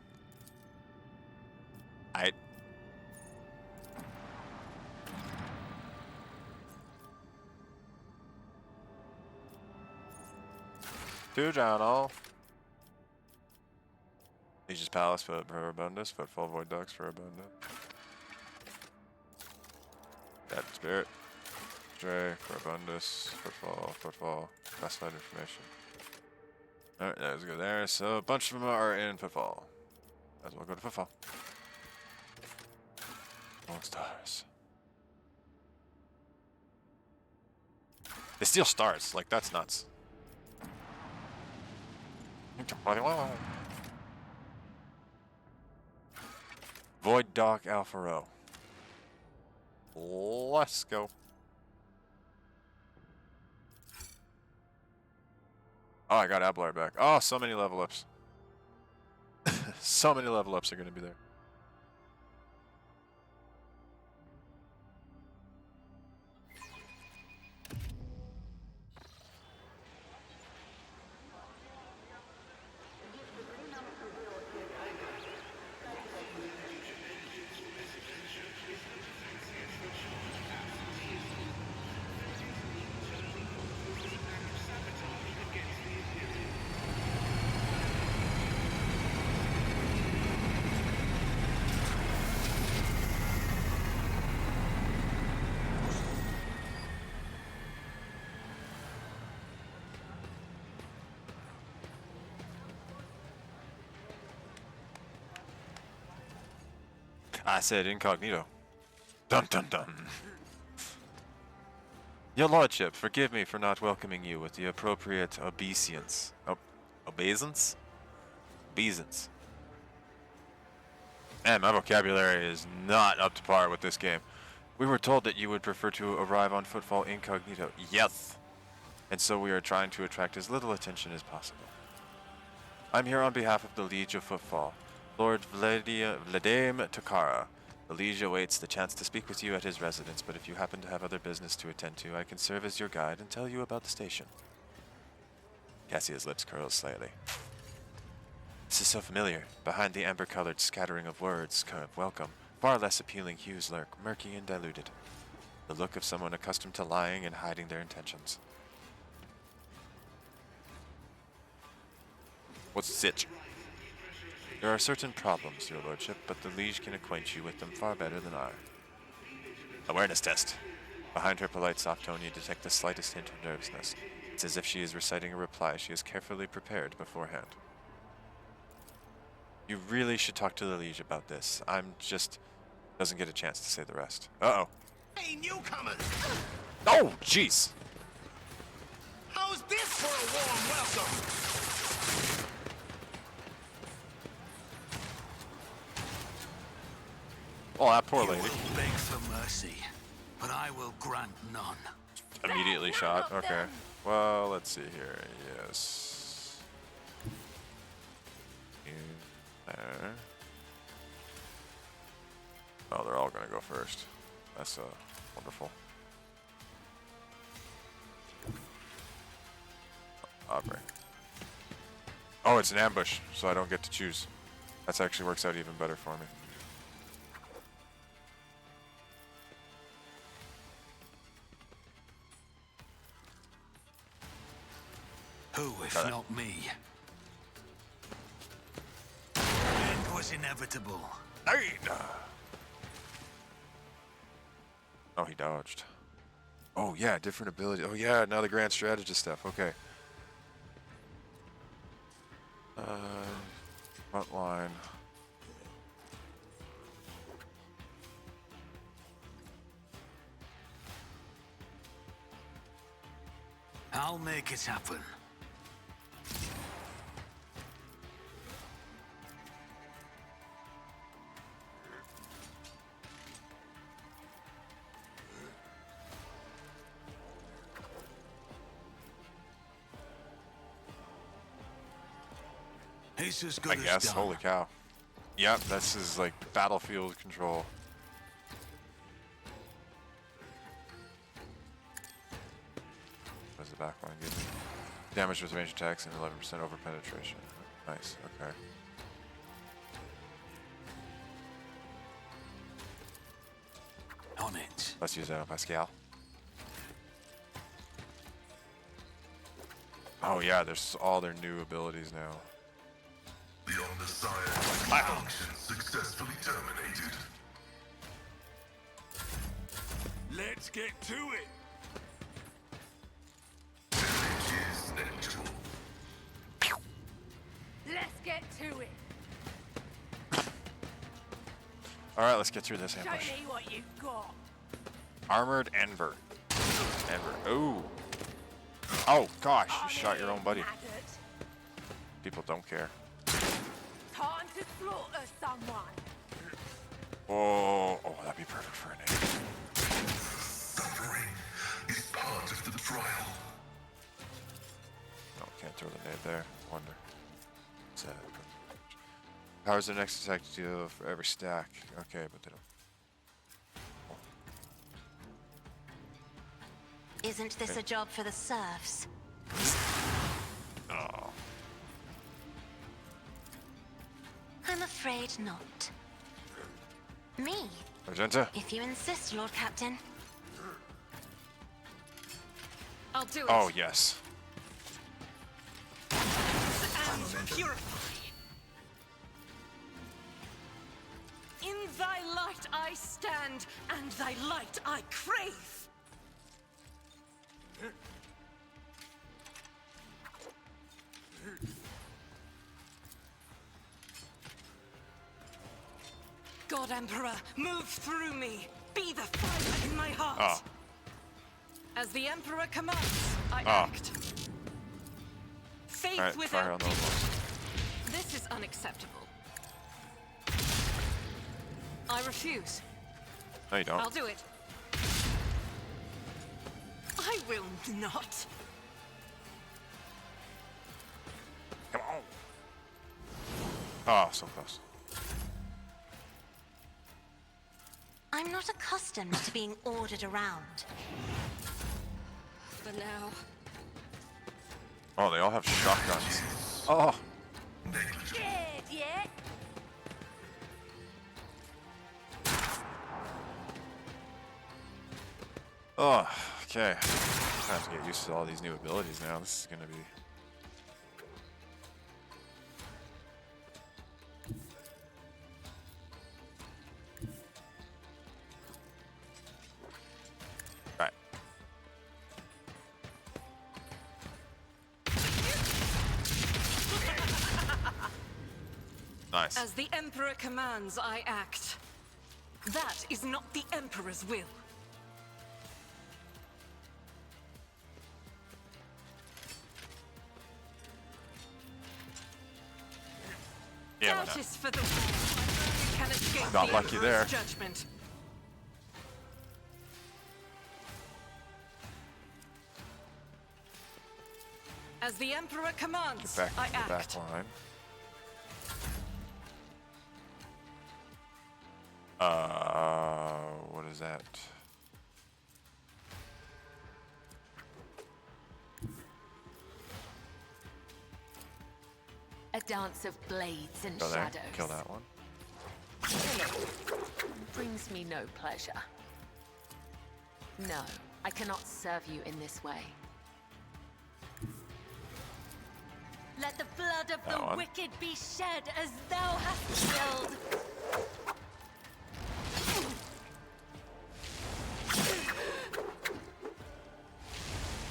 To Journal. Legion's Palace for Furibundus, Footfall Void Dogs for Furibundus. Dead Spirit. Stray, Furibundus, Footfall, classified information. Alright, let's go there. So a bunch of them are in Footfall. Might as well go to Footfall. Long stars. They steal stars, like that's nuts. Void Dog Alpha Row. Let's go. Oh, I got Ablar back. Oh, so many level ups. So many level ups are going to be there. I said incognito. Dun dun dun. Your lordship, forgive me for not welcoming you with the appropriate obeisance. Obeisance? Obeisance. Man, my vocabulary is not up to par with this game. We were told that you would prefer to arrive on Footfall incognito. Yes! And so we are trying to attract as little attention as possible. I'm here on behalf of the Liege of Footfall. Lord Vladimir Takara. The Liege awaits the chance to speak with you at his residence, but if you happen to have other business to attend to, I can serve as your guide and tell you about the station. Cassia's lips curl slightly. This is so familiar. Behind the amber-colored scattering of words, welcome, far less appealing hues lurk, murky and diluted. The look of someone accustomed to lying and hiding their intentions. What's the sitch? There are certain problems, your lordship, but the Liege can acquaint you with them far better than I. Awareness test. Behind her polite soft tone, you detect the slightest hint of nervousness. It's as if she is reciting a reply she has carefully prepared beforehand. You really should talk to the Liege about this. I'm just... doesn't get a chance to say the rest. Uh-oh. Hey, newcomers! Oh, jeez! How's this for a warm welcome? Oh, that poor lady. You will beg for mercy, but I will grant none. Immediately shot. Okay. Well, let's see here. Yes. In there. Oh, they're all gonna go first. That's wonderful. Aubrey. Oh, it's an ambush, so I don't get to choose. That actually works out even better for me. Who, if Got it. not me? The end was inevitable. Oh, he dodged. Oh yeah, different ability. Oh yeah, now the grand strategist stuff. Okay. Front line. I'll make it happen. He's as good I as guess. done. Holy cow. Yep, this is like battlefield control. What does the back line give me? Damage with range attacks and 11% over penetration. Nice, okay. On it. Let's use that on Pascal. Oh yeah, there's all their new abilities now. The undesired malfunction successfully terminated. Let's get to it. Damage is negligible. Let's get to it. Alright, let's get through this Show ambush. me what you've got. Armored Enver. Enver. Ooh. Oh gosh, you shot your own buddy. Maggot. People don't care. Time to slaughter someone. Oh, that'd be perfect for an aid. Suffering is part of the trial. No, can't throw the nade there. Wonder. Powers the next attack deal for every stack. Okay, but they don't. Isn't this a job for the serfs? Oh. I'm afraid not. Me, Magenta? if you insist, Lord Captain. I'll do it. Oh, yes. And purify. In thy light I stand, and thy light I crave. God Emperor, move through me. Be the fire in my heart. Oh. As the Emperor commands, I Oh. act. Faith Alright, fire without on those peace. ones. This is unacceptable. I refuse. No, you don't. I'll do it. I will not. Come on. Oh, so close. I'm not accustomed to being ordered around. For now. Oh, they all have shotguns. Oh. Scared yet? Oh, okay. I have to get used to all these new abilities now. This is gonna be. Right. Nice. As the Emperor commands, I act. That is not the Emperor's will. Yeah, why Doubt not? is for the weak. Can escape Not the lucky there. Emperor's judgment. As the Emperor commands, Back I to the back act. line. What is that? A dance of blades and Go there. shadows. Kill that one. Brings me no pleasure. No, I cannot serve you in this way. Let the blood of That the one. wicked be shed as thou hast willed.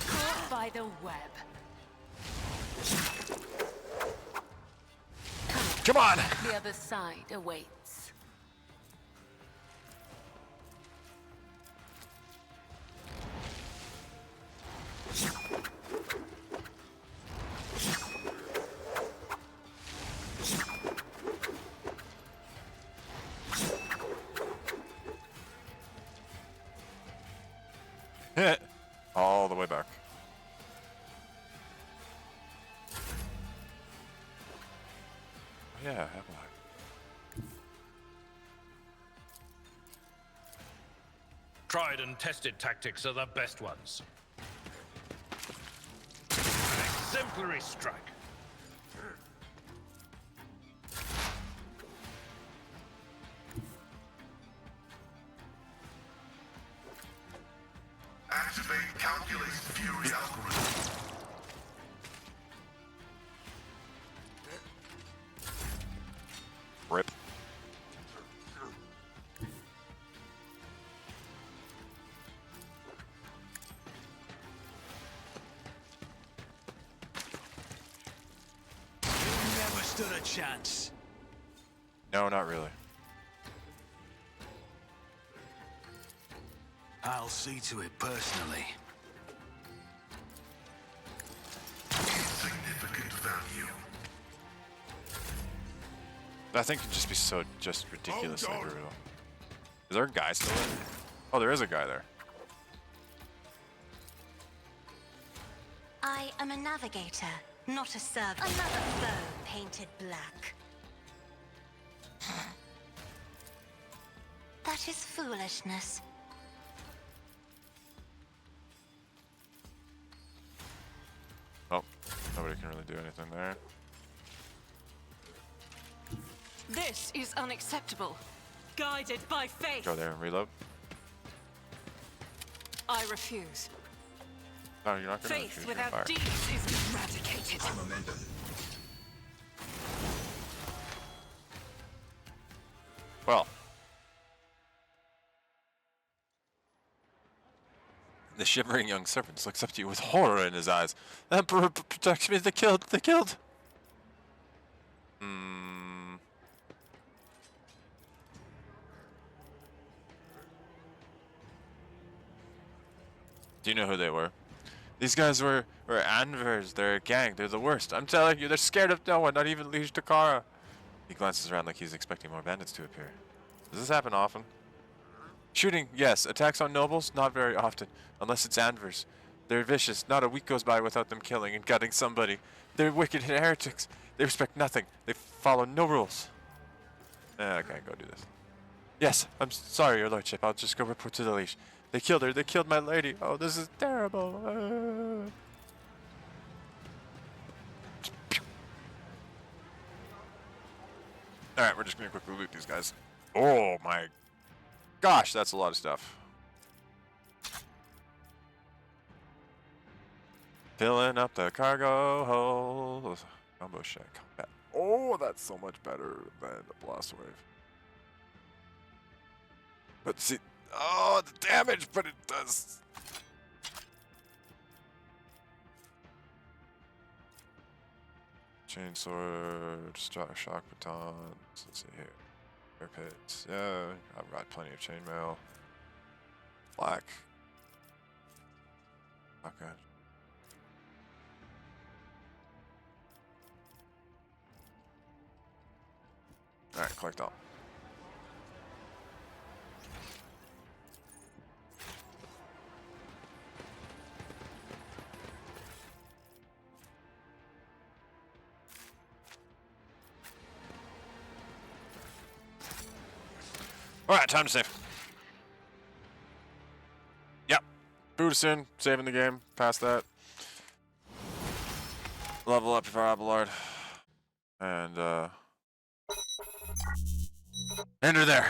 Caught by the web. Come on! The other side awaits. All the way back. Oh, yeah, Hemlock. Tried and tested tactics are the best ones. An exemplary strike. Activate calculate fury algorithm. Rip. Never stood a chance. No, not really. I'll see to it personally. Significant value. That thing can just be so ridiculously Oh, God. brutal. Is there a guy still in? Oh, there is a guy there. I am a navigator, not a servant. Another foe painted black. That is foolishness. Oh, nobody can really do anything there. This is unacceptable. Guided by faith, Go there and reload. I refuse. No, you're not gonna Faith refuse, you're on fire. without deeds is eradicated. Well. The shivering young servant looks up to you with horror in his eyes. Emperor, protect me, they killed, they killed! Do you know who they were? These guys were Anvers, they're a gang, they're the worst. I'm telling you, they're scared of no one, not even Liege Drukhari. He glances around like he's expecting more bandits to appear. Does this happen often? Shooting, yes. Attacks on nobles, not very often. Unless it's Anvers. They're vicious. Not a week goes by without them killing and gutting somebody. They're wicked heretics. They respect nothing. They follow no rules. I can't go do this. Yes, I'm sorry, your lordship. I'll just go report to the leash. They killed her. They killed my lady. Oh, this is terrible. Alright, we're just gonna quickly loot these guys. Oh my gosh, that's a lot of stuff. Filling up the cargo hold. Combo shack combat. Oh, that's so much better than the blast wave. But see, oh, the damage, but it does. Chainsword, shock batons. Let's see here. Air pits. Yeah, I've got plenty of chainmail. Black. Okay. Alright, collect all. Alright, time to save. Yep. Boot us in, saving the game, past that. Level up for Abelard. And, enter there.